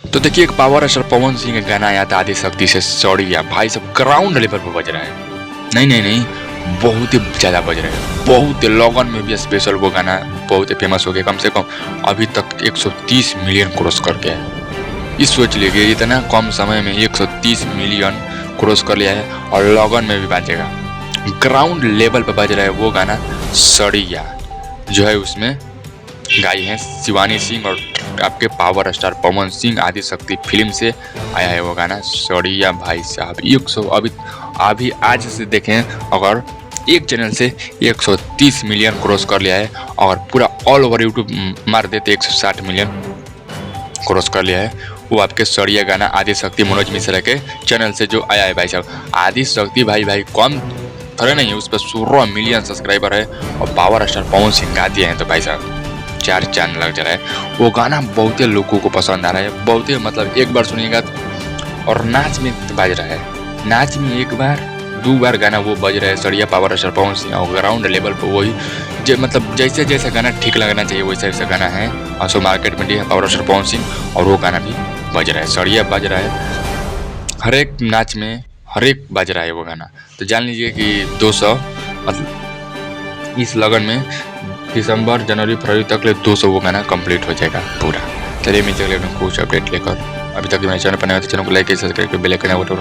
तो देखिए एक पावर स्टार पवन सिंह का गाना आया था आदि शक्ति से सौड़िया, भाई सब ग्राउंड लेवल पर बज रहा है। नहीं नहीं नहीं, बहुत ही ज़्यादा बज रहा है, बहुत ही लगन में भी स्पेशल वो गाना बहुत ही फेमस हो गया। कम से कम अभी तक 130 मिलियन क्रॉस कर गया है। ये सोच लीजिए इतना कम समय में 130 मिलियन क्रॉस कर लिया है और लगन में भी बाजेगा। ग्राउंड लेवल पर बज रहा है वो गाना सड़िया, जो है उसमें गाई हैं शिवानी सिंह और आपके पावर स्टार पवन सिंह आदि शक्ति फिल्म से आया है वो गाना सड़िया। भाई साहब 100 अभी आज से देखें अगर एक चैनल से 130 मिलियन क्रॉस कर लिया है और पूरा ऑल ओवर यूट्यूब मार देते 160 मिलियन क्रॉस कर लिया है। वो आपके सड़िया गाना आदि शक्ति मनोज मिश्रा के चैनल से जो आया है। भाई साहब आदि शक्ति भाई कम थोड़े नहीं है, उस पर 16 मिलियन सब्सक्राइबर है और पावर स्टार पवन सिंह गा दिए हैं तो भाई साहब 4 चांद लग जा रहा है। वो गाना बहुत ही लोगों को पसंद आ रहा है, बहुत ही मतलब एक बार सुनिएगा और नाच में बज रहा है, नाच में एक बार 2 बार गाना वो बज रहा है सड़िया पावर स्टार पवन सिंह। और ग्राउंड लेवल पर वही मतलब जैसे जैसे गाना ठीक लगना चाहिए वैसा वैसा गाना है और मार्केट में है पावर स्टार पवन सिंह और वो गाना भी बज रहा है, सड़िया बज रहा है, हर एक नाच में हर एक बज रहा है वो गाना। तो जान लीजिए कि 200 मतलब इस लगन में दिसंबर जनवरी फरवरी तक ले 200 वो गाना कंप्लीट हो जाएगा पूरा। चलिए मैं चलिए कुछ अपडेट लेकर, अभी तक मेरे चैनल पर नए हो तो चैनल को like subscribe bell icon button